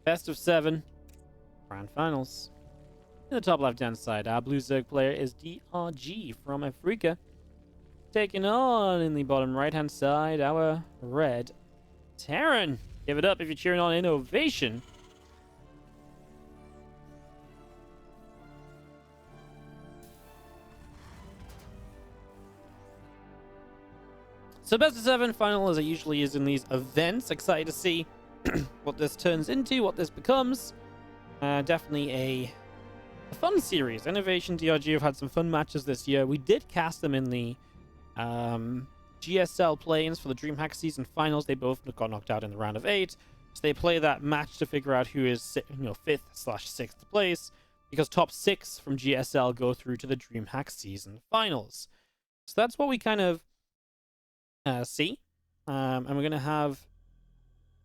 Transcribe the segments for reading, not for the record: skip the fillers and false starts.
Best of 7 grand finals. In the top left-hand side, our blue Zerg player is DRG from Africa. Taking on, in the bottom right-hand side, our red Terran. Give it up if you're cheering on INnoVation. So best of 7 final, as it usually is in these events. Excited to see what this turns into, what this becomes. Definitely a fun series. INnoVation, DRG have had some fun matches this year. We did cast them in the GSL play-ins for the DreamHack season finals. They both got knocked out in the round of 8. So they play that match to figure out who is 5th/6th place, because top 6 from GSL go through to the DreamHack season finals. So that's what we kind of see. And we're going to have,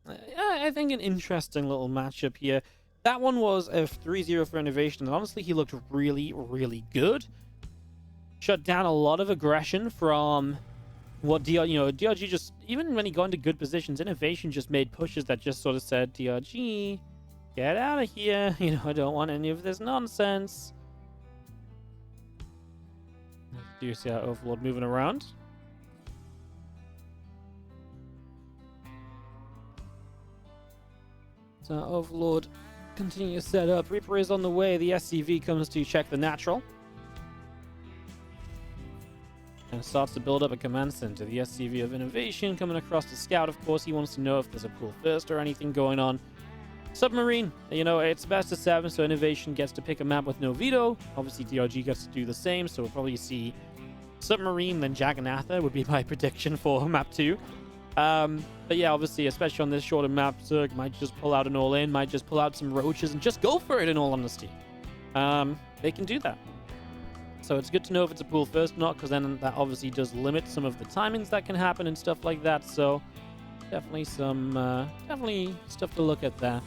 I think, an interesting little matchup here. That one was a 3-0 for INnoVation, and honestly, he looked really, really good. Shut down a lot of aggression from what DRG just, even when he got into good positions, INnoVation just made pushes that just sort of said, DRG, get out of here. I don't want any of this nonsense. Do you see our Overlord moving around? So Overlord continue to set up. Reaper is on the way. The SCV comes to check the natural. And starts to build up a command center. The SCV of INnoVation coming across to scout. Of course, he wants to know if there's a pool first or anything going on. Submarine, it's best of 7, so INnoVation gets to pick a map with no veto. Obviously, DRG gets to do the same, so we'll probably see Submarine, then Jagannatha would be my prediction for map 2. But yeah, obviously, especially on this shorter map, Zerg might just pull out an all-in, might just pull out some roaches and just go for it, in all honesty. They can do that. So it's good to know if it's a pool first or not, because then that obviously does limit some of the timings that can happen and stuff like that. So definitely definitely stuff to look at there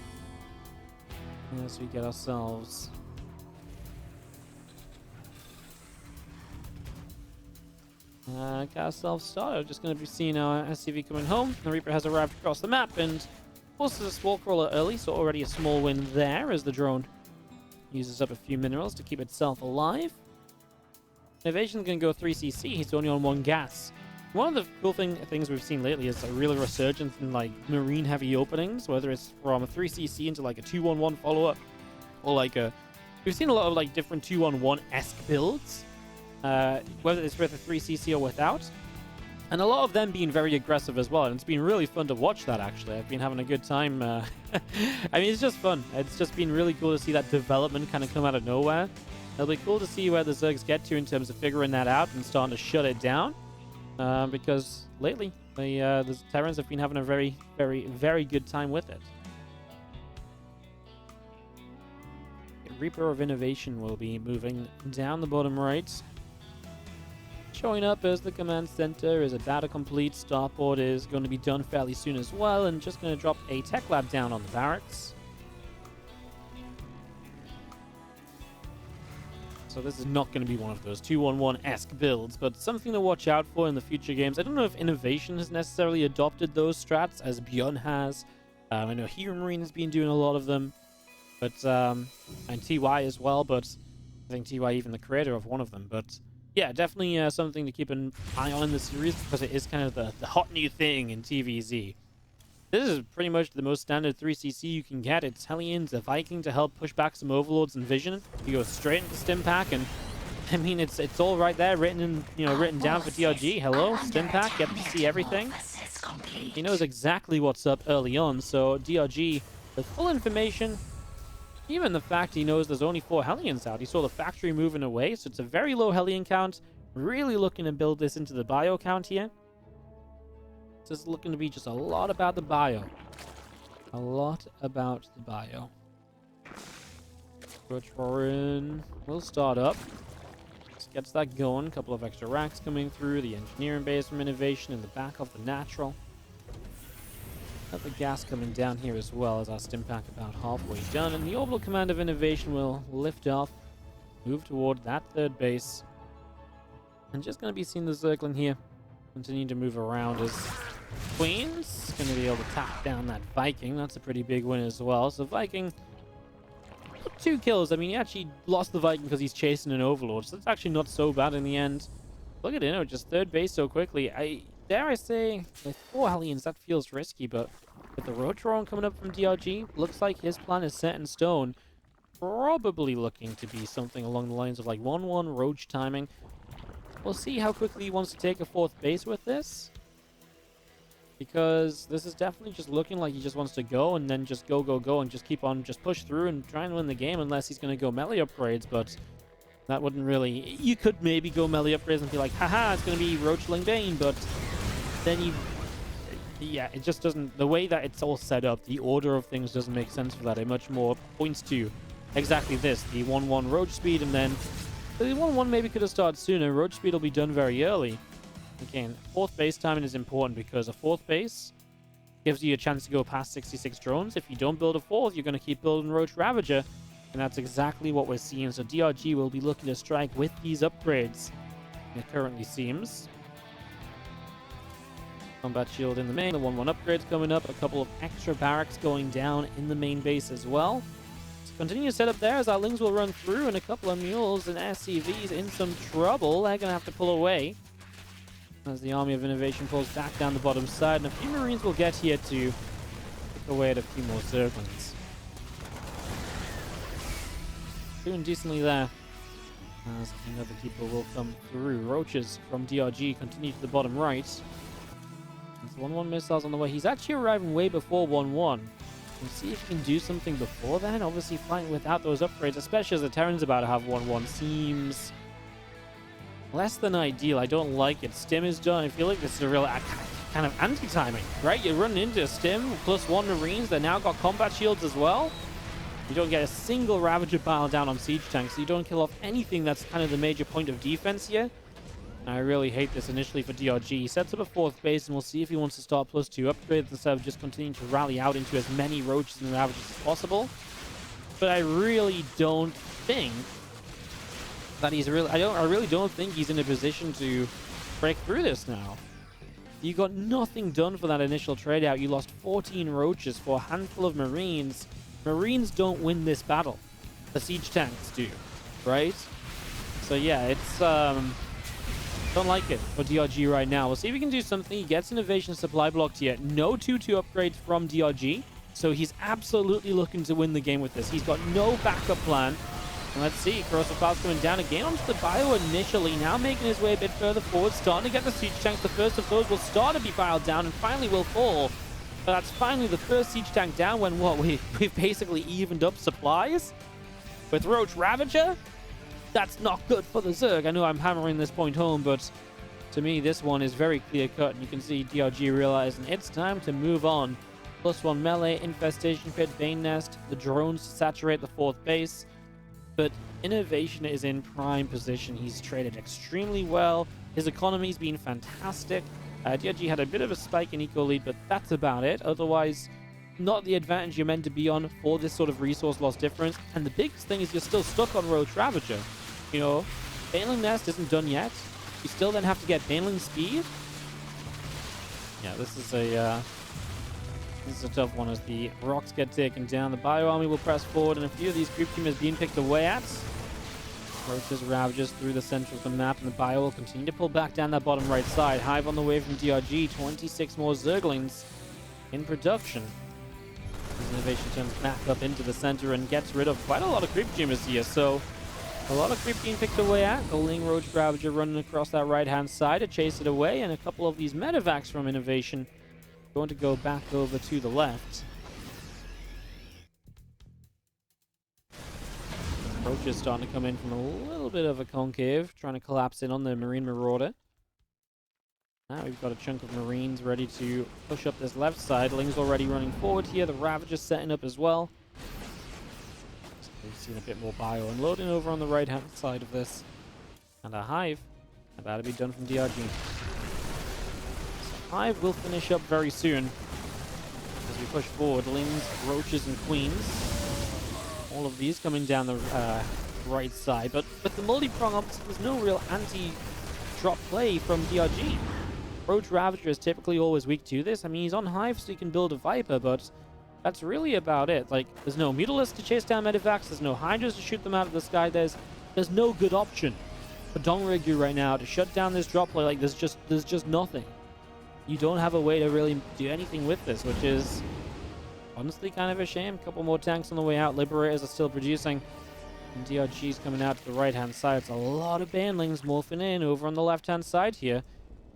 as we get ourselves started. Just going to be seeing our SCV coming home. The Reaper has arrived across the map, and of course there's a small crawler early, so already a small win there as the drone uses up a few minerals to keep itself alive. INnoVation's going to go 3cc. He's only on 1 gas. One of the cool things we've seen lately is a real resurgence in marine heavy openings, whether it's from a 3cc into a 2-1-1 follow-up, or we've seen a lot of different 2-1-1-esque builds. Whether it's with a 3cc or without, and a lot of them being very aggressive as well, and it's been really fun to watch that. Actually, I've been having a good time. I mean, it's just fun. It's just been really cool to see that development kind of come out of nowhere. It'll be cool to see where the Zergs get to in terms of figuring that out and starting to shut it down, because lately the Terrans have been having a very, very, very good time with it. Reaper of INnoVation will be moving down the bottom right. Showing up as the command center is about to complete. Starport is going to be done fairly soon as well, and just going to drop a tech lab down on the barracks. So this is not going to be one of those 2-1-1-esque builds, but something to watch out for in the future games. I don't know if INnoVation has necessarily adopted those strats as Bjorn has. I know Hero Marine has been doing a lot of them, but and TY as well, but I think TY even the creator of one of them. But yeah, definitely something to keep an eye on in the series, because it is kind of the hot new thing in TvZ. This is pretty much the most standard 3cc you can get. It's Hellions, a Viking to help push back some Overlords and Vision. You go straight into Stimpak, and I mean it's all right there, written down for DRG. Hello, Stimpak, get to see everything. He knows exactly what's up early on, so DRG with full information. Even the fact he knows there's only 4 Hellions out. He saw the factory moving away, so it's a very low Hellion count. Really looking to build this into the bio count here. This is looking to be just a lot about the bio. A lot about the bio. Which will start up. Just gets that going. A couple of extra racks coming through. The engineering base from INnoVation in the back of the natural. Got the gas coming down here as well, as our Stimpak about halfway done. And the orbital command of INnoVation will lift off, move toward that 3rd base. And just going to be seeing the circling here. Continuing to move around as Queen's going to be able to tap down that Viking. That's a pretty big win as well. So Viking, 2 kills. I mean, he actually lost the Viking because he's chasing an Overlord. So it's actually not so bad in the end. Look at Inno, just 3rd base so quickly. Dare I say, with 4 Hellions, that feels risky. But with the Rotron coming up from DRG, looks like his plan is set in stone. Probably looking to be something along the lines of like 1-1 Roach timing. We'll see how quickly he wants to take a 4th base with this. Because this is definitely just looking like he just wants to go and then just go and just keep on, just push through and try and win the game unless he's going to go melee upgrades. But that wouldn't really... You could maybe go melee upgrades and be like, haha, it's going to be Roachling Bane, but then you... Yeah, it just doesn't... The way that it's all set up, the order of things doesn't make sense for that. It much more points to exactly this, the 1-1 Roach speed, and then the 1-1 maybe could have started sooner. Roach speed will be done very early. Again, 4th base timing is important because a 4th base gives you a chance to go past 66 drones. If you don't build a 4th, you're going to keep building Roach Ravager, and that's exactly what we're seeing. So DRG will be looking to strike with these upgrades, it currently seems. Combat shield in the main, the 1-1 upgrades coming up, a couple of extra barracks going down in the main base as well. So continue to set up there as our Lings will run through, and a couple of mules and SCVs in some trouble. They're going to have to pull away as the army of INnoVation pulls back down the bottom side, and a few Marines will get here to pick away at a few more Zerglings. Doing decently there, as another keeper will come through. Roaches from DRG continue to the bottom right. There's 1-1 missiles on the way. He's actually arriving way before 1-1. We'll see if he can do something before then. Obviously, fighting without those upgrades, especially as the Terran's about to have 1-1, seems less than ideal. I don't like it. Stim is done. I feel like this is a real kind of anti-timing, right? You're running into a Stim plus 1 Marines. They now got combat shields as well. You don't get a single Ravager pile down on siege tanks, so you don't kill off anything that's kind of the major point of defense here. I really hate this initially for DRG. He sets up a 4th base, and we'll see if he wants to start +2 upgrades instead of just continuing to rally out into as many Roaches and Ravagers as possible. But I really don't think that he's really... I really don't think he's in a position to break through this now. You got nothing done for that initial trade out. You lost 14 Roaches for a handful of Marines. Marines don't win this battle. The siege tanks do, right? So yeah, it's... don't like it for DRG right now. We'll see if he can do something. He gets INnoVation supply blocked here. No 2-2 upgrades from DRG. So he's absolutely looking to win the game with this. He's got no backup plan. And let's see. Corrosive Files coming down again onto the bio initially. Now making his way a bit further forward. Starting to get the siege tanks. The first of those will start to be piled down and finally will fall. But that's finally the first siege tank down when what? We've basically evened up supplies with Roach Ravager. That's not good for the Zerg. I know I'm hammering this point home, but to me, this one is very clear-cut. And you can see DRG realizing it's time to move on. +1 melee, Infestation Pit, Bane Nest, the drones to saturate the 4th base. But INnoVation is in prime position. He's traded extremely well. His economy's been fantastic. DRG had a bit of a spike in eco lead, but that's about it. Otherwise, not the advantage you're meant to be on for this sort of resource loss difference. And the biggest thing is you're still stuck on Roach Ravager. You know, Baneling Nest isn't done yet. You still then have to get Baneling Speed. Yeah, this is a tough one as the rocks get taken down. The Bio Army will press forward, and a few of these creep teamers being picked away at. Roaches, Ravagers through the center of the map, and the Bio will continue to pull back down that bottom right side. Hive on the way from DRG. 26 more Zerglings in production. INnoVation turns back up into the center and gets rid of quite a lot of creep teamers here. So a lot of creep being picked away at. The Ling Roach Ravager running across that right-hand side to chase it away, and a couple of these medevacs from INnoVation going to go back over to the left. Roach is starting to come in from a little bit of a concave, trying to collapse in on the Marine Marauder. Now we've got a chunk of Marines ready to push up this left side. Ling's already running forward here. The Ravager's setting up as well. We've seen a bit more bio unloading over on the right-hand side of this. And a Hive about to be done from DRG. So Hive will finish up very soon as we push forward. Lings, Roaches, and Queens. All of these coming down the right side. But with the multi-prong, there's no real anti-drop play from DRG. Roach Ravager is typically always weak to this. I mean, he's on Hive, so he can build a Viper, but that's really about it. Like, there's no Mutalisks to chase down Medivacs. There's no Hydras to shoot them out of the sky. There's no good option for Dongregu right now to shut down this drop play. Like, there's just nothing. You don't have a way to really do anything with this, which is honestly kind of a shame. A couple more tanks on the way out. Liberators are still producing. And DRG's coming out to the right-hand side. It's a lot of Banelings morphing in over on the left-hand side here.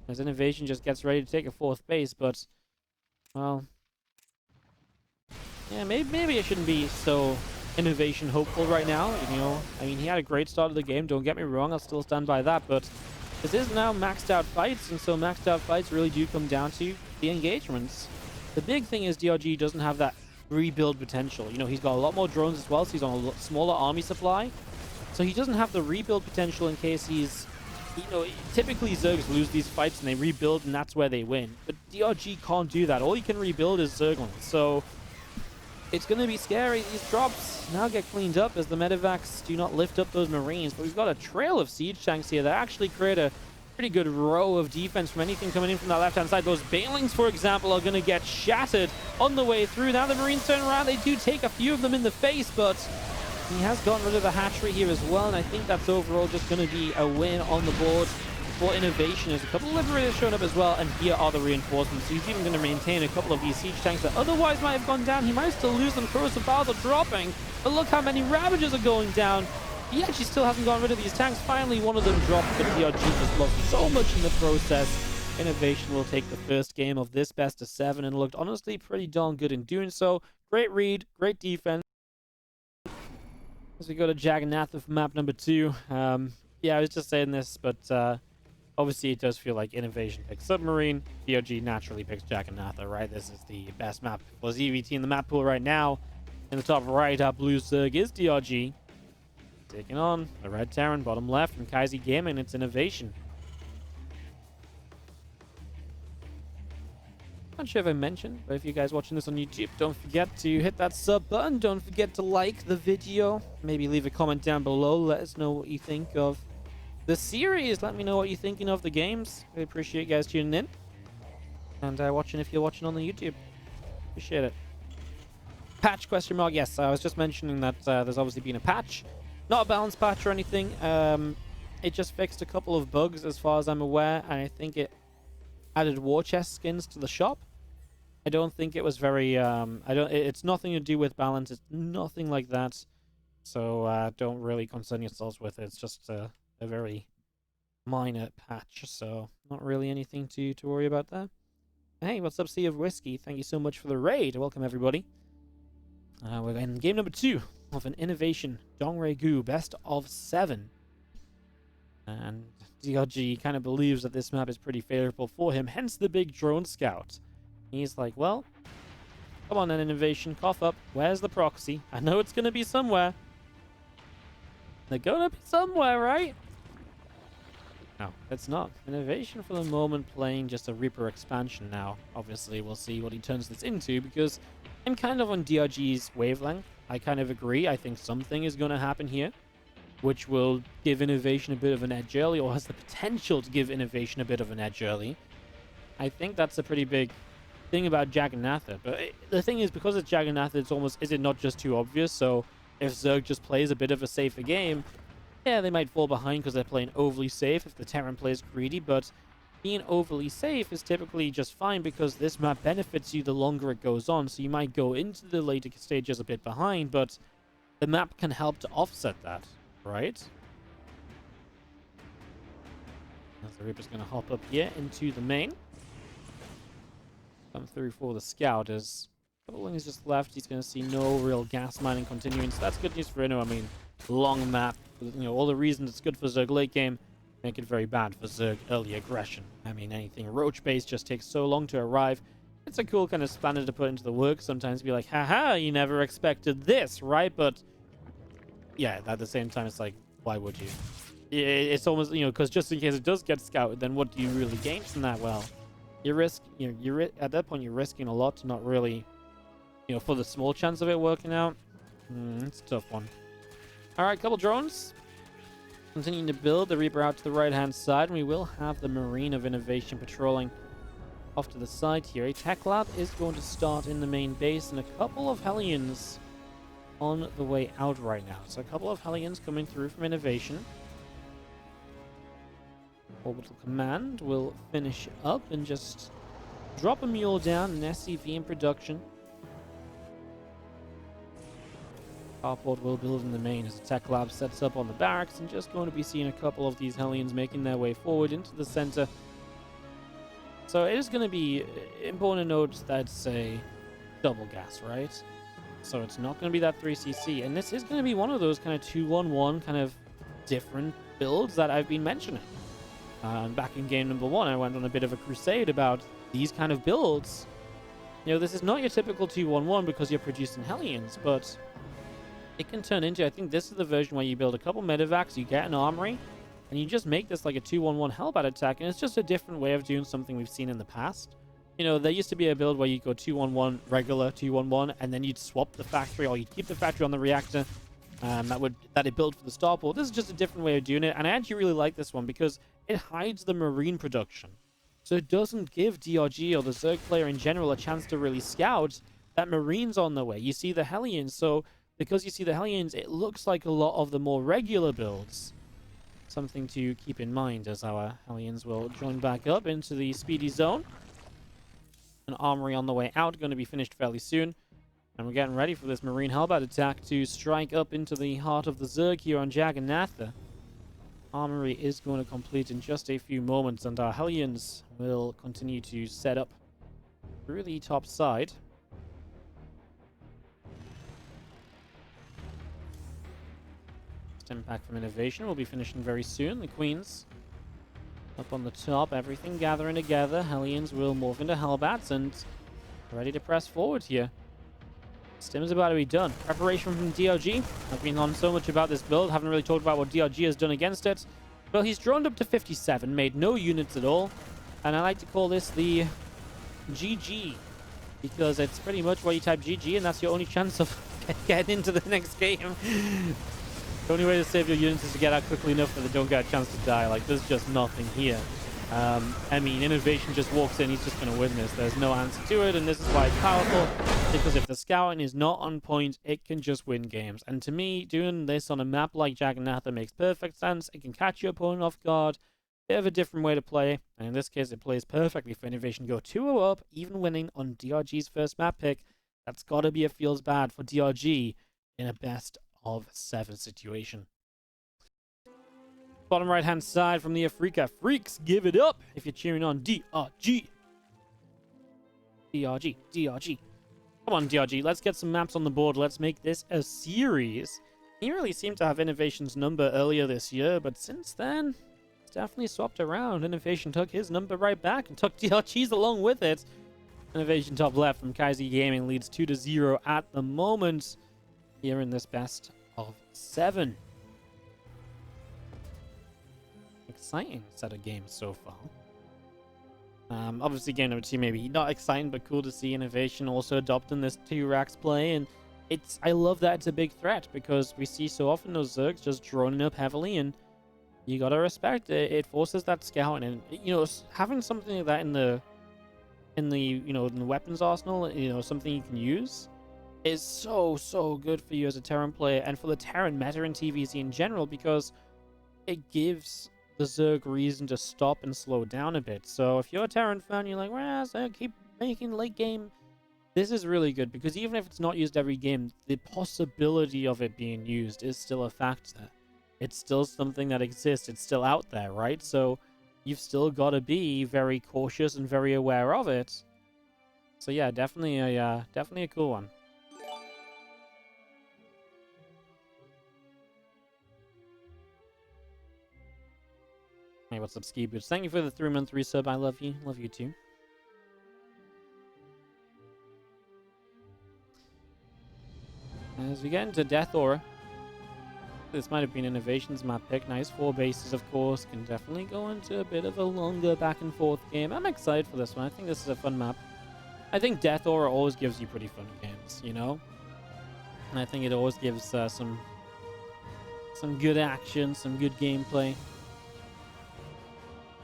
As INnoVation just gets ready to take a 4th base, but, well, yeah, maybe I shouldn't be so INnoVation hopeful right now. You know, I mean, he had a great start of the game, don't get me wrong, I'll still stand by that, but this is now maxed out fights, and so maxed out fights really do come down to the engagements. The big thing is DRG doesn't have that rebuild potential. You know, he's got a lot more drones as well, so he's on a smaller army supply, so he doesn't have the rebuild potential in case he's, you know, typically Zergs lose these fights and they rebuild, and that's where they win. But DRG can't do that. All he can rebuild is Zerglings. So it's going to be scary. These drops now get cleaned up as the Medivacs do not lift up those Marines. But we've got a trail of siege tanks here that actually create a pretty good row of defense from anything coming in from that left-hand side. Those Banelings, for example, are going to get shattered on the way through. Now the Marines turn around. They do take a few of them in the face, but he has gotten rid of the hatchery here as well, and I think that's overall just going to be a win on the board for INnoVation. There's a couple of Liberators showing up as well, and here are the reinforcements. So he's even going to maintain a couple of these siege tanks that otherwise might have gone down. He might still lose them. Corrosive Files are dropping, but look how many Ravagers are going down. He actually still hasn't gotten rid of these tanks. Finally, one of them dropped, but DRG just lost so much in the process. INnoVation will take the first game of this best of 7 and looked honestly pretty darn good in doing so. Great read, great defense. As we go to Jagannatha for map number 2. Yeah, I was just saying this, but obviously it does feel like INnoVation picks Submarine. DRG naturally picks Jagannatha, right? This is the best map for ZVT in the map pool right now. In the top right, our blue Zerg is DRG. Taking on the red Terran, bottom left, from Kaizi Gaming. It's INnoVation. Not sure if I mentioned, but if you guys watching this on YouTube, don't forget to hit that sub button. Don't forget to like the video. Maybe leave a comment down below. Let us know what you think of the series. Let me know what you're thinking of the games. I appreciate you guys tuning in and watching if you're watching on the YouTube. Appreciate it. Patch question mark? Yes, I was just mentioning that there's obviously been a patch. Not a balance patch or anything. It just fixed a couple of bugs as far as I'm aware, and I think it added war chest skins to the shop. I don't think it was very it's nothing to do with balance. It's nothing like that. So don't really concern yourselves with it. It's just a very minor patch. So not really anything to worry about there. Hey, what's up, Sea of Whiskey? Thank you so much for the raid. Welcome everybody. We're in game number 2 of an INnoVation Dongregu best of 7. And DRG kind of believes that this map is pretty favorable for him, hence the big drone scout. He's like, well, come on then, INnoVation, cough up. Where's the proxy? I know it's going to be somewhere. They're going to be somewhere, right? No, it's not. INnoVation for the moment playing just a Reaper expansion now. Obviously, we'll see what he turns this into, because I'm kind of on DRG's wavelength. I kind of agree. I think something is going to happen here, which will give INnoVation a bit of an edge early, or has the potential to give INnoVation a bit of an edge early. I think that's a pretty big thing about Jagannatha. But the thing is, because it's Jagannatha, it's almost, is it not just too obvious? So if Zerg just plays a bit of a safer game, yeah, they might fall behind because they're playing overly safe if the Terran plays greedy, but being overly safe is typically just fine because this map benefits you the longer it goes on. So you might go into the later stages a bit behind, but the map can help to offset that, right? As the Reaper's going to hop up here into the main. Come through for the scout as Bowling is just left. He's going to see no real gas mining continuing, so that's good news for Inno. I mean, long map, you know, all the reasons it's good for Zerg late game make it very bad for Zerg early aggression. I mean, anything roach based just takes so long to arrive. It's a cool kind of spanner to put into the work. Sometimes be like, haha, you never expected this, right? But yeah, at the same time, it's like, why would you? It's almost, you know, because just in case it does get scouted, then what do you really gain from that? Well, you're at that point, you're risking a lot to not really, you know, for the small chance of it working out. It's a tough one. All right, couple drones. Continuing to build the Reaper out to the right-hand side, and we will have the Marine of INnoVation patrolling off to the side here. A tech lab is going to start in the main base, and a couple of Hellions on the way out right now. So a couple of Hellions coming through from INnoVation. Orbital Command will finish up and just drop a mule down, an SCV in production. Carport will build in the main as the tech lab sets up on the barracks, and just going to be seeing a couple of these Hellions making their way forward into the center. So it is going to be important to note that it's a double gas, right? So it's not going to be that 3cc, and this is going to be one of those kind of 2-1-1 kind of different builds that I've been mentioning. Back in game number 1, I went on a bit of a crusade about these kind of builds. You know, this is not your typical 2-1-1 because you're producing Hellions, but it can turn into, I think this is the version where you build a couple medevacs, you get an armory, and you just make this like a 2-1-1 Hellbat attack, and it's just a different way of doing something we've seen in the past. You know, there used to be a build where you go 2-1-1, regular 2-1-1, and then you'd swap the factory, or you'd keep the factory on the reactor that it built for the starport. This is just a different way of doing it, and I actually really like this one because it hides the marine production. So it doesn't give DRG or the Zerg player in general a chance to really scout that marine's on the way. You see the Hellions, so because you see the Hellions, it looks like a lot of the more regular builds. Something to keep in mind as our Hellions will join back up into the speedy zone. An armory on the way out, going to be finished fairly soon. And we're getting ready for this Marine Hellbat attack to strike up into the heart of the Zerg here on Jagannatha. Armory is going to complete in just a few moments, and our Hellions will continue to set up through the top side. Impact from INnoVation will be finishing very soon. The Queens up on the top, everything gathering together. Hellions will morph into Hellbats and ready to press forward here. Stim's about to be done. Preparation from DRG. I've been on so much about this build, haven't really talked about what DRG has done against it. Well, he's droned up to 57, made no units at all, and I like to call this the GG, because it's pretty much where you type GG and that's your only chance of getting into the next game. The only way to save your units is to get out quickly enough that they don't get a chance to die. Like, there's just nothing here. I mean, INnoVation just walks in, he's just going to win this. There's no answer to it, and this is why it's powerful, because if the scouting is not on point, it can just win games. And to me, doing this on a map like Jagannatha makes perfect sense. It can catch your opponent off guard. Bit of a different way to play, and in this case, it plays perfectly for INnoVation. Go 2-0 up, even winning on DRG's first map pick. That's got to be a feels bad for DRG in a best-of-7 situation. Bottom right-hand side from the Afrika Freaks, give it up if you're cheering on DRG. DRG, DRG. Come on, DRG, let's get some maps on the board. Let's make this a series. He really seemed to have INnoVation's number earlier this year, but since then, it's definitely swapped around. INnoVation took his number right back and took DRG's along with it. INnoVation top left from Kaiser Gaming leads 2-0 at the moment here in this best-of-7. Exciting set of games so far. Obviously game number 2 maybe not exciting, but cool to see INnoVation also adopting this 2 racks play, and I love that it's a big threat, because we see so often those Zergs just droning up heavily, and you gotta respect it. It forces that scouting, and you know, having something like that in the weapons arsenal, you know, something you can use, is so good for you as a Terran player, and for the Terran meta in TvZ in general, because it gives the Zerg reason to stop and slow down a bit. So if you're a Terran fan, you're like, well, Zerg keep making late game. This is really good, because even if it's not used every game, the possibility of it being used is still a factor. It's still something that exists. It's still out there, right? So you've still got to be very cautious and very aware of it. So yeah, definitely a cool one. Hey, what's up, Ski Boots? Thank you for the 3-month resub. I love you. Love you too. As we get into Death Aura, this might have been INnoVation's map pick. Nice 4 bases, of course. Can definitely go into a bit of a longer back and forth game. I'm excited for this one. I think this is a fun map. I think Death Aura always gives you pretty fun games, you know? And I think it always gives some good action, some good gameplay.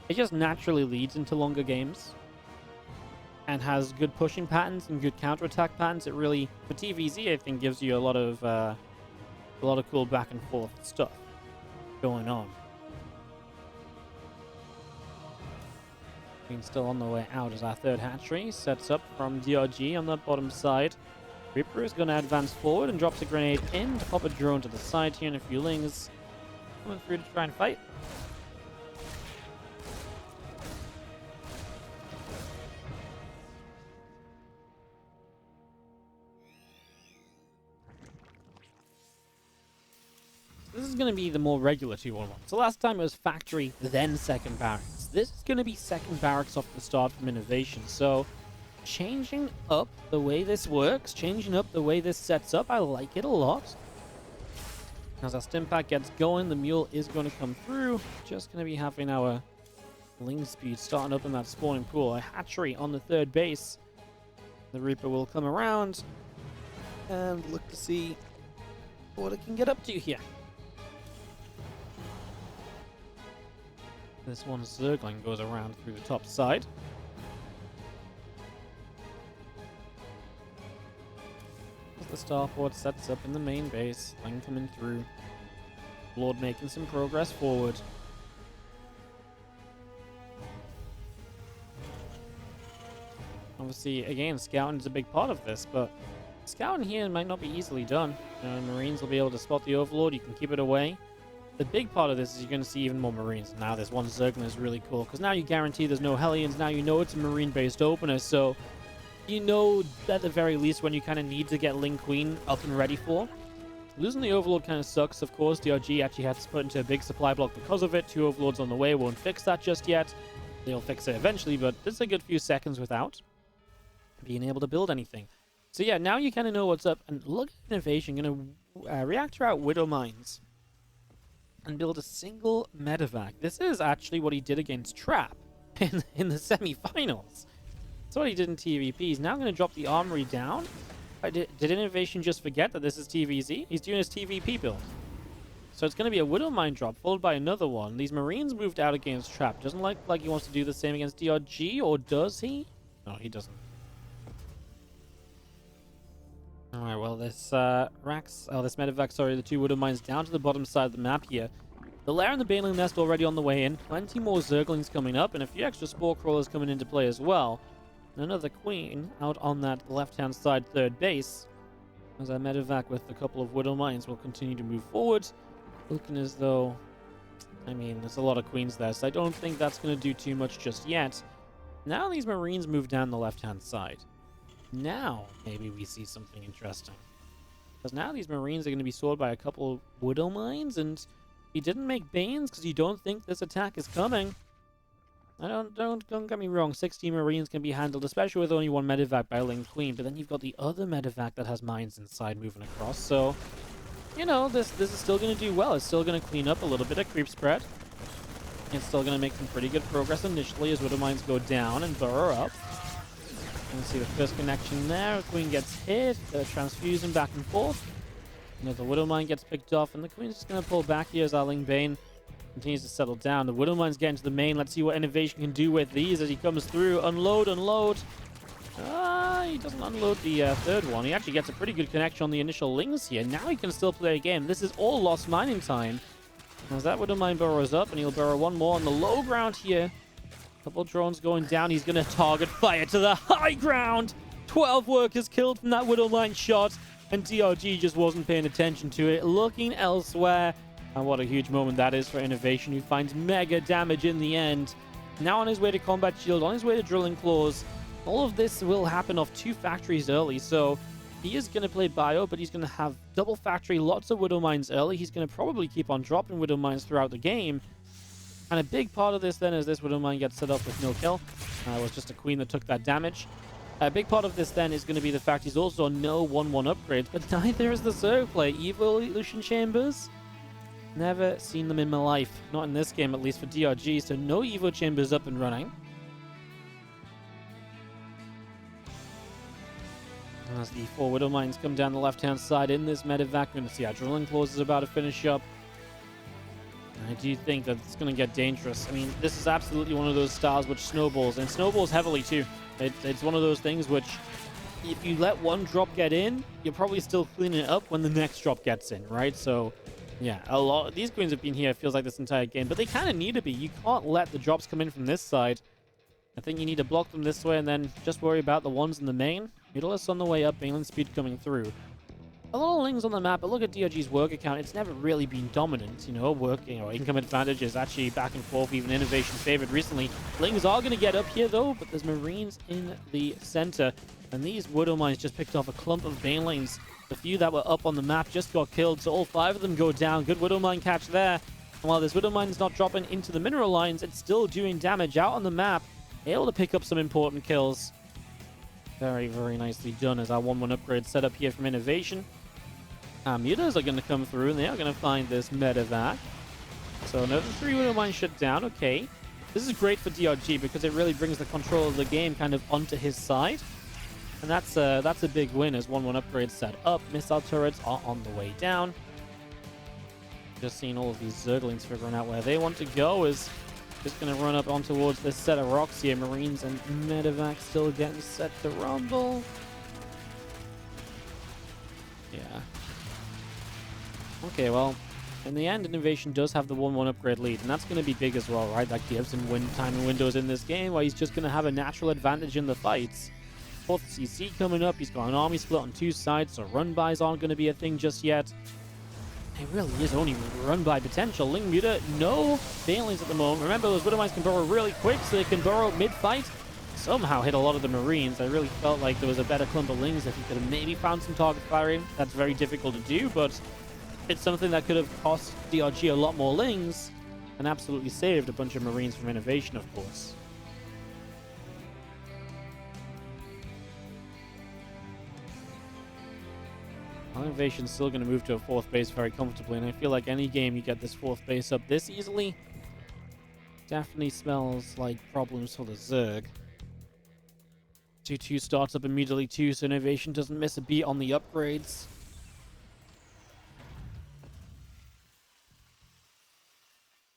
It just naturally leads into longer games. and has good pushing patterns and good counterattack patterns. It really, for TvZ, I think, gives you a lot of cool back and forth stuff going on. Queen still on the way out as our third hatchery sets up from DRG on the bottom side. Reaper is going to advance forward and drops a grenade in to pop a drone to the side here, and a few lings coming through to try and fight. This is going to be the more regular 2-1-1. So last time it was factory, then second barracks. This is going to be second barracks off the start from INnoVation. So changing up the way this works, changing up the way this sets up, I like it a lot. As our stim pack gets going, the mule is going to come through. Just going to be having our ling speed starting up in that spawning pool. A hatchery on the third base. The Reaper will come around and look to see what it can get up to here. This one Zergling goes around through the top side. As the starport sets up in the main base, Ling coming through. Lord making some progress forward. Obviously, again, scouting is a big part of this, but scouting here might not be easily done. Marines will be able to spot the Overlord, you can keep it away. The big part of this is you're going to see even more Marines. Now this one Zergling is really cool, because now you guarantee there's no Hellions. Now you know it's a Marine-based opener, so you know at the very least when you kind of need to get Ling Queen up and ready for. Losing the Overlord kind of sucks, of course. DRG actually had to put into a big supply block because of it. 2 Overlords on the way, won't fix that just yet. They'll fix it eventually, but there's a good few seconds without being able to build anything. So yeah, now you kind of know what's up. And look at INnoVation, going to reactor out Widow Mines and build a single medevac. This is actually what he did against Trap in the semi-finals. That's what he did in TVP. He's now going to drop the armory down. Did INnoVation just forget that this is TvZ? He's doing his TVP build. So it's going to be a Widow Mine drop, followed by another one. These Marines moved out against Trap. Doesn't look like he wants to do the same against DRG, or does he? No, he doesn't. Alright, well, this this medevac, sorry, the 2 Widow Mines down to the bottom side of the map here. The Lair and the Baneling Nest already on the way in. Plenty more Zerglings coming up, and a few extra Spore Crawlers coming into play as well. And another Queen out on that left-hand side third base. As our medevac with a couple of Widow Mines will continue to move forward. Looking as though, I mean, there's a lot of Queens there, so I don't think that's going to do too much just yet. Now these Marines move down the left-hand side. Now, maybe we see something interesting. Because now these Marines are going to be sworded by a couple of Widow Mines, and he didn't make Banes because you don't think this attack is coming. Don't get me wrong, 16 Marines can be handled, especially with only one medevac by Ling Queen, but then you've got the other medevac that has mines inside moving across, so, you know, this is still going to do well. It's still going to clean up a little bit of creep spread. It's still going to make some pretty good progress initially as Widow Mines go down and burrow up. You can see the first connection there. Queen gets hit, transfusing back and forth. Another Widow Mine gets picked off, and the Queen's just going to pull back here as our Ling Bane continues to settle down. The Widow Mine's getting to the main. Let's see what INnoVation can do with these as he comes through. Unload, unload. He doesn't unload the third one. He actually gets a pretty good connection on the initial Lings here. Now he can still play a game. This is all lost mining time. As that Widow Mine burrows up, and he'll burrow one more on the low ground here. Couple drones going down. He's going to target fire to the high ground. 12 workers killed from that Widow Mine shot, and DRG just wasn't paying attention to it, looking elsewhere. And what a huge moment that is for INnoVation, who finds mega damage in the end. Now on his way to Combat Shield, on his way to Drilling Claws. All of this will happen off 2 factories early, so he is going to play Bio, but he's going to have double factory, lots of Widow Mines early. He's going to probably keep on dropping Widow Mines throughout the game. And a big part of this then is this Widow Mine gets set up with no kill. It was just a Queen that took that damage. A big part of this then is going to be the fact he's also no 1-1 upgrades, but neither is the Zerg play. Evil Illusion Chambers, never seen them in my life. Not in this game, at least for DRG, so no Evo Chambers up and running. As the 4 Widow Mines come down the left-hand side in this medevac, we're going to see our Drilling Claws is about to finish up. I do think that it's going to get dangerous. I mean, this is absolutely one of those styles which snowballs, and snowballs heavily too. It's one of those things which, if you let one drop get in, you're probably still cleaning it up when the next drop gets in, right? So, yeah, a lot. These queens have been here, it feels like, this entire game, but they kind of need to be. You can't let the drops come in from this side. I think you need to block them this way and then just worry about the ones in the main. Mutalisks on the way up, mainland speed coming through. A lot of Lings on the map, but look at DRG's work account. It's never really been dominant, you know. Income advantage is actually back and forth, even INnoVation favored recently. Lings are going to get up here, though, but there's Marines in the center. And these Widow Mines just picked off a clump of Banelings. The few that were up on the map just got killed, so all 5 of them go down. Good Widow Mine catch there. And while this Widow Mine's not dropping into the mineral lines, it's still doing damage out on the map. Able to pick up some important kills. Very, very nicely done as our 1-1 upgrade set up here from INnoVation. Mutas are going to come through, and they are going to find this medevac. So another 3 Widow Mines shut down. Okay. This is great for DRG because it really brings the control of the game kind of onto his side. And that's a big win as 1-1 upgrades set up. Missile turrets are on the way down. Just seeing all of these Zerglings figuring out where they want to go is just going to run up on towards this set of rocks here. Marines and medevac still getting set to rumble. Yeah. Okay, well, in the end, INnoVation does have the 1-1 upgrade lead, and that's going to be big as well, right? That gives him timing windows in this game where he's just going to have a natural advantage in the fights. 4th CC coming up. He's got an army split on 2 sides, so run-bys aren't going to be a thing just yet. It really is only run-by potential. Ling Muta, no Banelings at the moment. Remember, those Widow Mines can burrow really quick, so they can burrow mid-fight. Somehow hit a lot of the Marines. I really felt like there was a better clump of Lings if he could have maybe found some target firing. That's very difficult to do, but it's something that could have cost DRG a lot more Lings and absolutely saved a bunch of Marines from INnoVation, of course. INnoVation's still going to move to a 4th base very comfortably, and I feel like any game you get this 4th base up this easily definitely smells like problems for the Zerg. 2-2 starts up immediately too, so INnoVation doesn't miss a beat on the upgrades.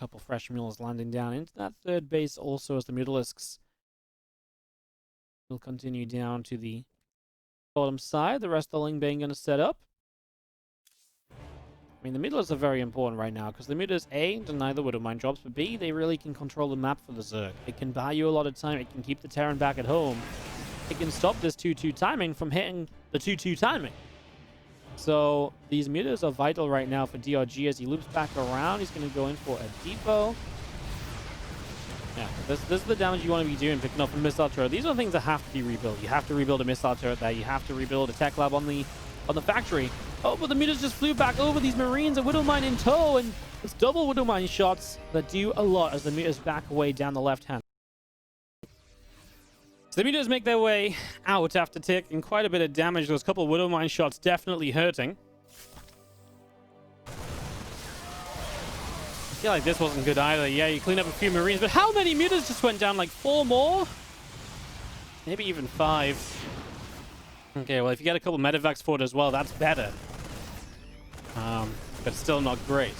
Couple fresh mules landing down into that 3rd base also as the Mutalisks will continue down to the bottom side. The rest of the Ling Bang going to set up. I mean, the Mutalisks are very important right now because the Mutas, A, deny the Widow Mine drops, but B, they really can control the map for the Zerg. It can buy you a lot of time. It can keep the Terran back at home. It can stop this 2-2 timing from hitting the 2-2 timing. So these Mutas are vital right now for DRG as he loops back around. He's going to go in for a depot. Yeah, this is the damage you want to be doing, picking up a missile turret. These are things that have to be rebuilt. You have to rebuild a missile turret there. You have to rebuild a tech lab on the factory. Oh, but the Mutas just flew back over these Marines, a Widow Mine in tow, and it's double Widow Mine shots that do a lot as the Mutas back away down the left hand. So the Mutas make their way out after taking quite a bit of damage. Those couple of Widow Mine shots definitely hurting. I feel like this wasn't good either. Yeah, you clean up a few Marines, but how many Mutas just went down? Like 4 more? Maybe even 5. Okay, well, if you get a couple medevacs for it as well, that's better. But still not great.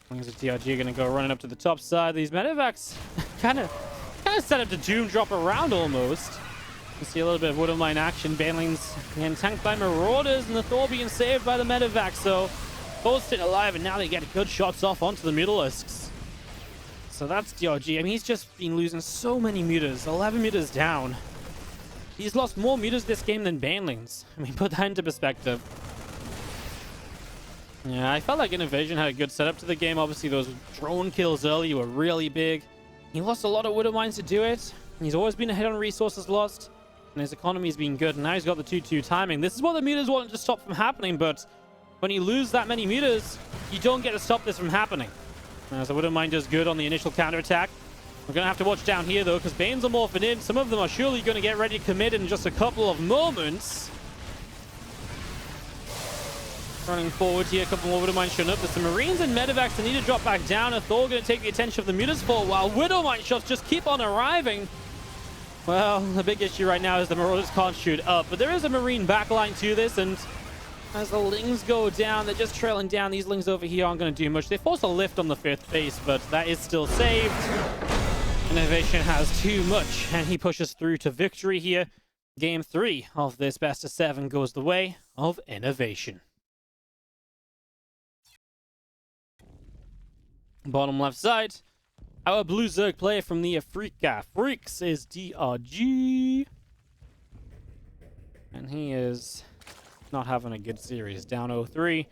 Wings of DRG are going to go running up to the top side. These medevacs kind of set up to doom drop around almost. You see a little bit of Widow Mine action. Banelings getting tanked by Marauders, and the Thor being saved by the medevac. So both staying alive, and now they get good shots off onto the Mutalisks. So that's DRG. I mean, he's just been losing so many Mutas. 11 Mutas down. He's lost more Mutas this game than Banelings. I mean, put that into perspective. Yeah, I felt like INnoVation had a good setup to the game. Obviously, those drone kills early were really big. He lost a lot of Widow Mines to do it. He's always been ahead on resources lost. And his economy's been good. And now he's got the 2-2 timing. This is what the Mutas wanted to stop from happening. But when you lose that many Mutas, you don't get to stop this from happening. As the Widow Mine does good on the initial counterattack. We're going to have to watch down here, though, because Banes are morphing in. Some of them are surely going to get ready to commit in just a couple of moments. Running forward here, a couple more Widow Mines showing up. There's some Marines and medevacs that need to drop back down. A Thor going to take the attention of the Mutas for a while. Widow Mine shots just keep on arriving. Well, the big issue right now is the Marauders can't shoot up. But there is a Marine backline to this, and as the Lings go down, they're just trailing down. These Lings over here aren't going to do much. They force a lift on the 5th base, but that is still saved. INnoVation has too much, and he pushes through to victory here. Game 3 of this best of 7 goes the way of INnoVation. Bottom left side, our blue Zerg player from the Afrika Freaks is DRG. And he is not having a good series. Down 0-3.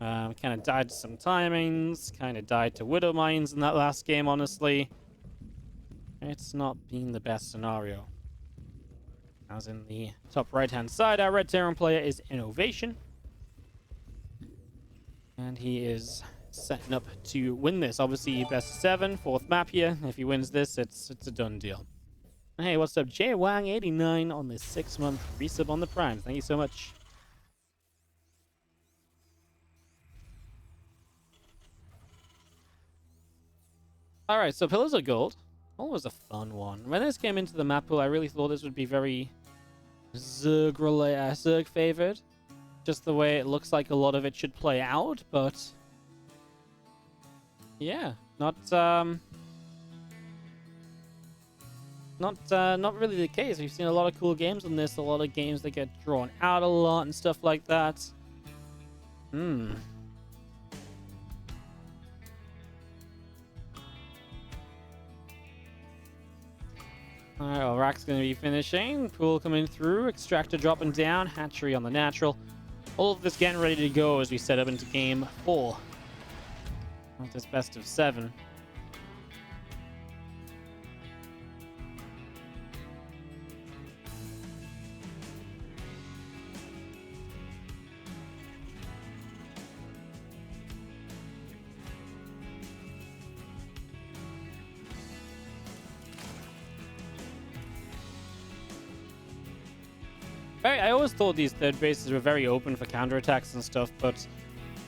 Kind of died to some timings. Kind of died to Widow Mines in that last game, honestly. It's not been the best scenario. As in the top right-hand side, our red Terran player is INnoVation. And he is setting up to win this. Obviously, best of 7, 4th map here. If he wins this, it's a done deal. Hey, what's up? JWang89 on this 6-month resub on the Prime. Thank you so much. Alright, so Pillars of Gold. Always a fun one. When this came into the map pool, I really thought this would be very Zerg favored. Just the way it looks like a lot of it should play out, but yeah, not really the case. We've seen a lot of cool games on this, a lot of games that get drawn out a lot and stuff like that. Alright, well, Rack's going to be finishing. Pool coming through. Extractor dropping down. Hatchery on the natural. All of this getting ready to go as we set up into game 4 of this best of 7. I always thought these third bases were very open for counterattacks and stuff, but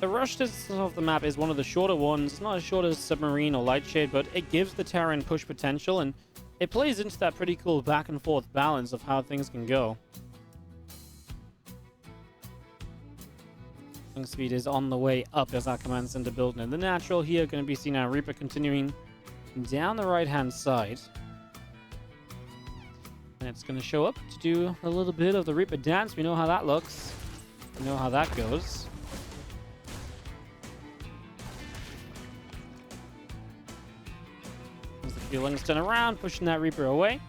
the rush distance of the map is one of the shorter ones. It's not as short as Submarine or Lightshade, but it gives the Terran push potential, and it plays into that pretty cool back and forth balance of how things can go. Wing speed is on the way up as our command center building in the natural here. Going to be seeing our Reaper continuing down the right-hand side. And it's going to show up to do a little bit of the Reaper dance. We know how that looks. We know how that goes. As the feelings turn around, pushing that Reaper away.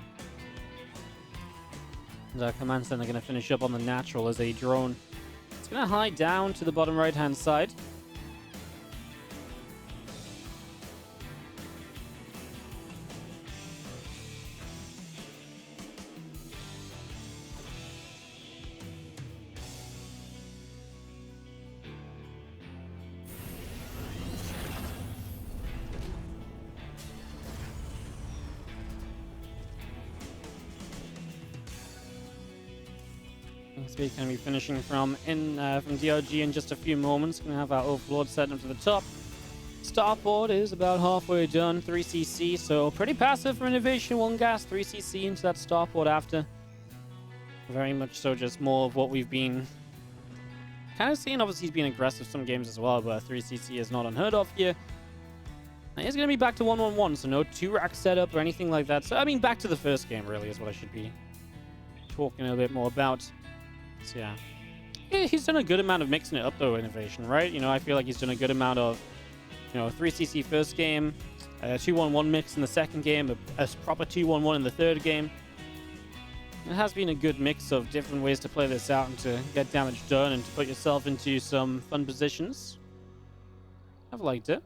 And our command center going to finish up on the natural as a drone. It's going to hide down to the bottom right-hand side. Speed going to be finishing from DRG in just a few moments. Going to have our Overlord set up to the top. Starport is about halfway done, 3cc, so pretty passive for INnoVation. 1 gas, 3cc into that Starport after. Very much so just more of what we've been kind of seeing. Obviously, he's been aggressive some games as well, but 3cc is not unheard of here. And he's going to be back to 1-1-1, so no 2-rack setup or anything like that. So, I mean, back to the first game, really, is what I should be talking a bit more about. So, yeah, he's done a good amount of mixing it up, though, INnoVation, right? You know, I feel like he's done a good amount of, 3cc first game, 2-1-1 mix in the second game, a proper 2-1-1 in the third game. It has been a good mix of different ways to play this out and to get damage done and to put yourself into some fun positions. I've liked it.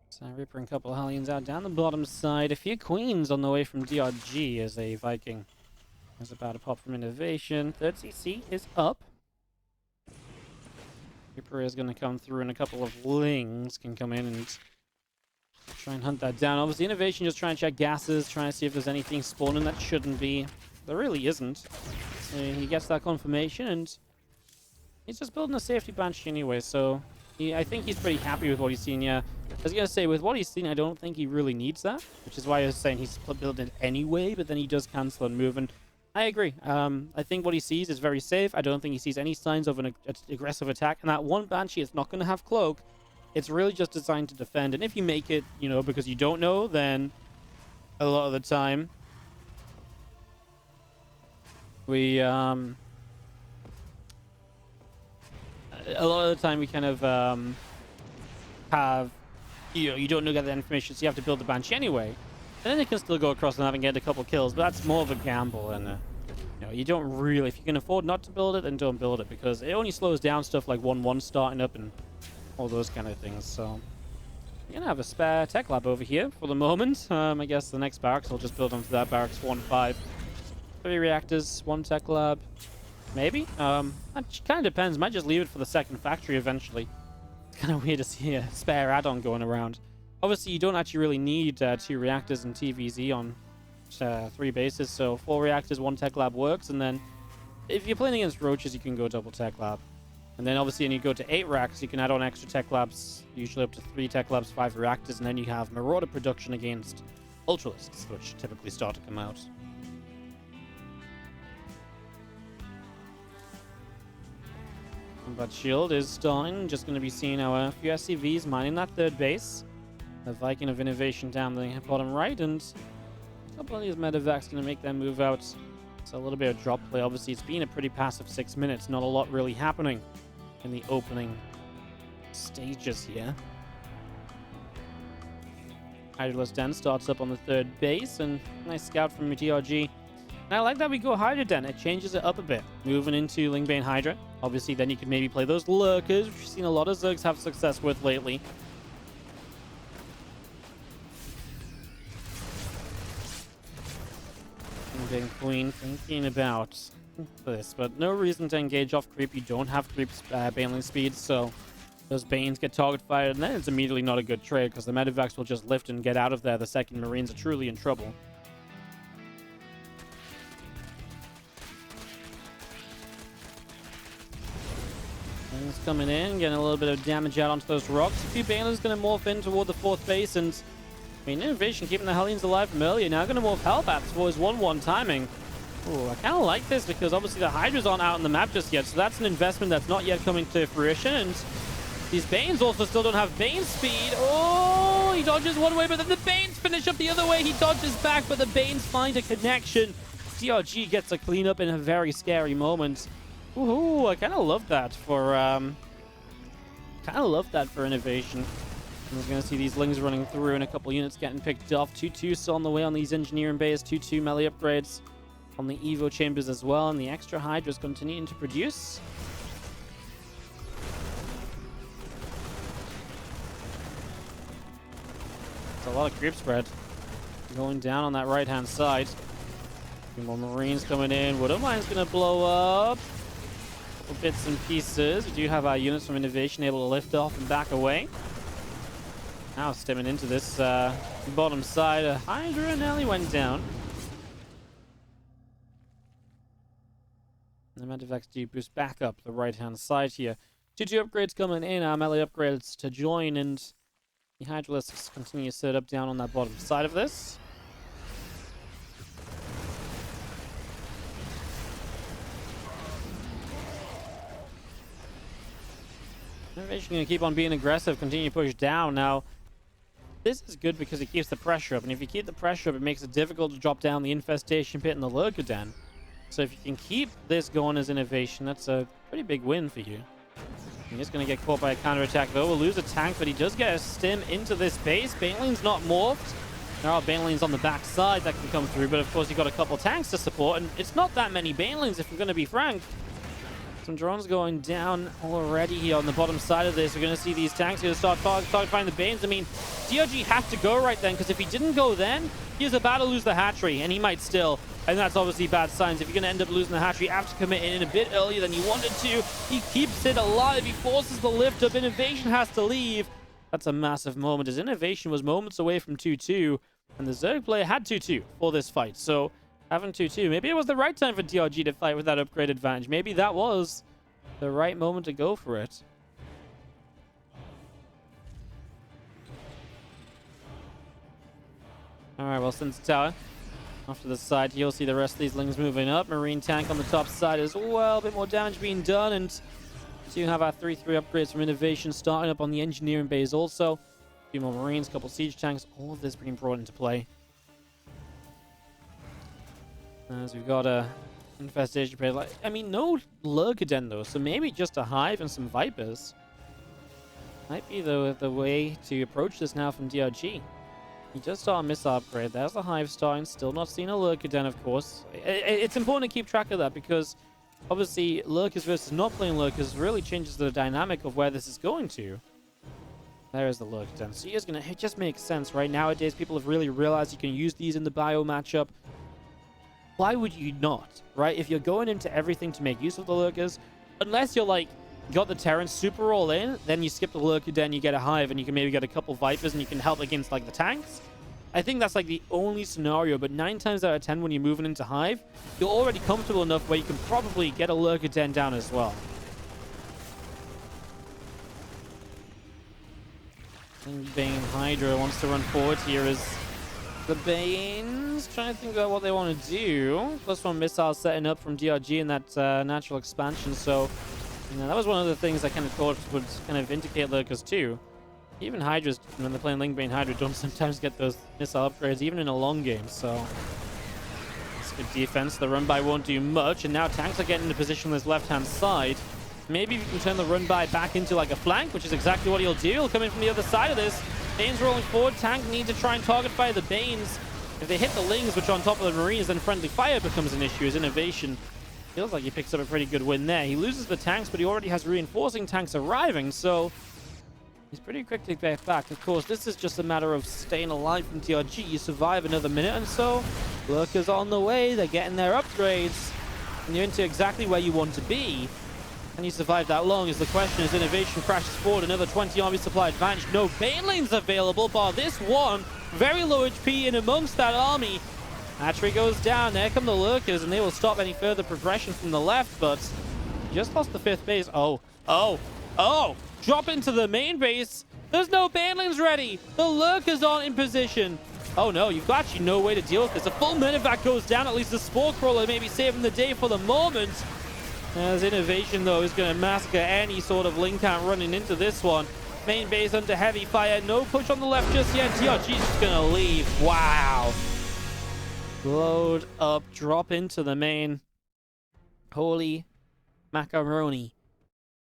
So Reaper and a couple of Hellions out down the bottom side. A few Queens on the way from DRG as a Viking is about to pop from INnoVation. 3rd CC is up. Reaper is going to come through and a couple of Lings can come in and try and hunt that down. Obviously INnoVation just trying to check gases, trying to see if there's anything spawning that shouldn't be. There really isn't. So he gets that confirmation and he's just building a safety banshee anyway, so I think he's pretty happy with what he's seen. Yeah, I was going to say, with what he's seen, I don't think he really needs that, which is why I was saying he's building it anyway, but then he does cancel and move. And I agree. I think what he sees is very safe. I don't think he sees any signs of an aggressive attack. And that one Banshee is not going to have Cloak. It's really just designed to defend. And if you make it, you know, because you don't know, then a lot of the time we kind of have, you know, you don't know, get that information, so you have to build the Banshee anyway. And then it can still go across the map and get a couple kills, but that's more of a gamble. And you know, you don't really, if you can afford not to build it, then don't build it, because it only slows down stuff like 1-1 starting up and all those kind of things. So we're gonna have a spare tech lab over here for the moment. I guess the next barracks I'll just build onto that barracks 4-5. 3 reactors, 1 tech lab. Maybe. That kind of depends. Might just leave it for the second factory eventually. It's kind of weird to see a spare add-on going around. Obviously, you don't actually really need 2 reactors and TvZ on 3 bases, so 4 reactors, 1 tech lab works. And then if you're playing against roaches, you can go double tech lab. And then obviously when you go to 8 racks, you can add on extra tech labs, usually up to 3 tech labs, 5 reactors, and then you have Marauder production against Ultralisks, which typically start to come out. But Shield is starting, just going to be seeing our few SCVs mining that 3rd base. The Viking of INnoVation down the bottom right, and a couple of these medevacs going to make their move out. It's a little bit of drop play. Obviously, it's been a pretty passive 6 minutes. Not a lot really happening in the opening stages here. Hydralist Den starts up on the 3rd base, and nice scout from DRG. And I like that we go Hydra Den. It changes it up a bit. Moving into Lingbane Hydra. Obviously, then you could maybe play those Lurkers, which we've seen a lot of Zergs have success with lately. Lingbane Queen thinking about this, but no reason to engage off creep. You don't have creep Baneling speed, so those Banes get target fired, and then it's immediately not a good trade, because the medevacs will just lift and get out of there the second Marines are truly in trouble. Bane's coming in, getting a little bit of damage out onto those rocks. A few Banelings going to morph in toward the 4th base, and I mean, INnoVation keeping the Hellions alive from earlier. Now going to morph Hellbats for his 1-1 timing. Ooh, I kind of like this, because obviously the Hydras aren't out on the map just yet, so that's an investment that's not yet coming to fruition. And these Banes also still don't have Bane speed. Oh, he dodges one way, but then the Banes finish up the other way. He dodges back, but the Banes find a connection. DRG gets a cleanup in a very scary moment. Ooh, I kind of love that for INnoVation. We're going to see these Lings running through and a couple units getting picked off. 2-2 still on the way on these engineering bays. 2-2 melee upgrades on the Evo chambers as well. And the extra Hydras continuing to produce. It's a lot of creep spread going down on that right-hand side. A few more Marines coming in. Widowmine's going to blow up. Couple bits and pieces. We do have our units from INnoVation able to lift off and back away. Now stemming into this bottom side. Hydra nearly went down. The medevacs do boost back up the right-hand side here. 2-2 upgrades coming in. Our melee upgrades to join, and the Hydralisks continue to set up down on that bottom side of this. INnoVation going to keep on being aggressive, continue to push down. Now, this is good because it keeps the pressure up, and if you keep the pressure up, it makes it difficult to drop down the Infestation Pit and the Lurker Den. So if you can keep this going as INnoVation, that's a pretty big win for you. He's just going to get caught by a counterattack, though. We'll lose a tank, but he does get a stim into this base. Baneling's not morphed. There are Banelings on the back side that can come through, but of course you've got a couple tanks to support, and it's not that many Banelings if we're going to be frank. Some drones going down already here on the bottom side of this. We're going to see these tanks going to start finding the Banes. I mean, DRG have to go right then, because if he didn't go then, he's about to lose the hatchery, and he might still. And that's obviously bad signs. If you're going to end up losing the hatchery, you have to commit in a bit earlier than you wanted to. He keeps it alive. He forces the lift up. INnoVation has to leave. That's a massive moment, as INnoVation was moments away from 2-2, and the Zerg player had 2-2 for this fight. So having 2-2, maybe it was the right time for DRG to fight with that upgrade advantage. Maybe that was the right moment to go for it. All right, well, since tower Off to the side, you'll see the rest of these lings moving up. Marine tank on the top side as well. A bit more damage being done. And so you have our 3-3 upgrades from INnoVation starting up on the engineering base also. A few more Marines, a couple siege tanks. All of this being brought into play. As we've got a infestation play. Like, I mean, no Lurgaden though. So maybe just a Hive and some Vipers. Might be the way to approach this now from DRG. He just saw a missile upgrade. There's the Hive starting. Still not seen a Lurgaden, of course. It's important to keep track of that because obviously Lurkers versus not playing Lurkers really changes the dynamic of where this is going to. There is the Lurgaden. So he's gonna. It just makes sense, right? Nowadays, people have really realized you can use these in the bio matchup. Why would you not, right? If you're going into everything to make use of the Lurkers, unless you're like, got the Terran super all in, then you skip the Lurgaden, you get a Hive, and you can maybe get a couple Vipers, and you can help against like the tanks. I think that's like the only scenario, but 9 times out of 10 when you're moving into Hive, you're already comfortable enough where you can probably get a Lurgaden down as well. And Bane Hydra wants to run forward here as the Banes trying to think about what they want to do. +1 missile setting up from DRG in that natural expansion, so you know, that was one of the things I kind of thought would kind of indicate Lurkers too. Even Hydras, when they're playing Lingbane Hydra, don't sometimes get those missile upgrades, even in a long game, so it's good defense. The run-by won't do much, and now tanks are getting into position on this left-hand side. Maybe we can turn the run-by back into like a flank, which is exactly what he'll do. He'll come in from the other side of this. Banes rolling forward. Tank needs to try and target fire the Banes. If they hit the Lings, which are on top of the Marines, then friendly fire becomes an issue as INnoVation. Feels like he picks up a pretty good win there. He loses the tanks, but he already has reinforcing tanks arriving, so he's pretty quick to get back. Of course, this is just a matter of staying alive from DRG. You survive another minute, and so Lurkers on the way. They're getting their upgrades, and you're into exactly where you want to be. Can you survive that long is the question as INnoVation crashes forward. Another 20 army supply advantage. No Banelings available, bar this one. Very low HP in amongst that army. Hatchery goes down. There come the Lurkers, and they will stop any further progression from the left, but just lost the 5th base. Oh. Drop into the main base. There's no Banelings ready. The Lurkers aren't in position. Oh no, you've got actually no way to deal with this. A full Minivac goes down. At least the Spore Crawler may be saving the day for the moment. As INnoVation, though, is going to massacre any sort of link count running into this one. Main base under heavy fire. No push on the left just yet. DRG's just going to leave. Wow. Load up. Drop into the main. Holy macaroni.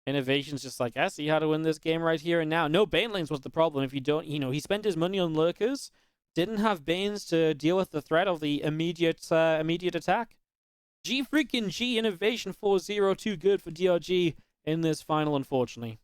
INnoVation's just like, I see how to win this game right here and now. No Banelings was the problem. If you don't, you know, he spent his money on Lurkers. Didn't have Banes to deal with the threat of the immediate attack. G freaking G, INnoVation 4-0, too good for DRG in this final, unfortunately.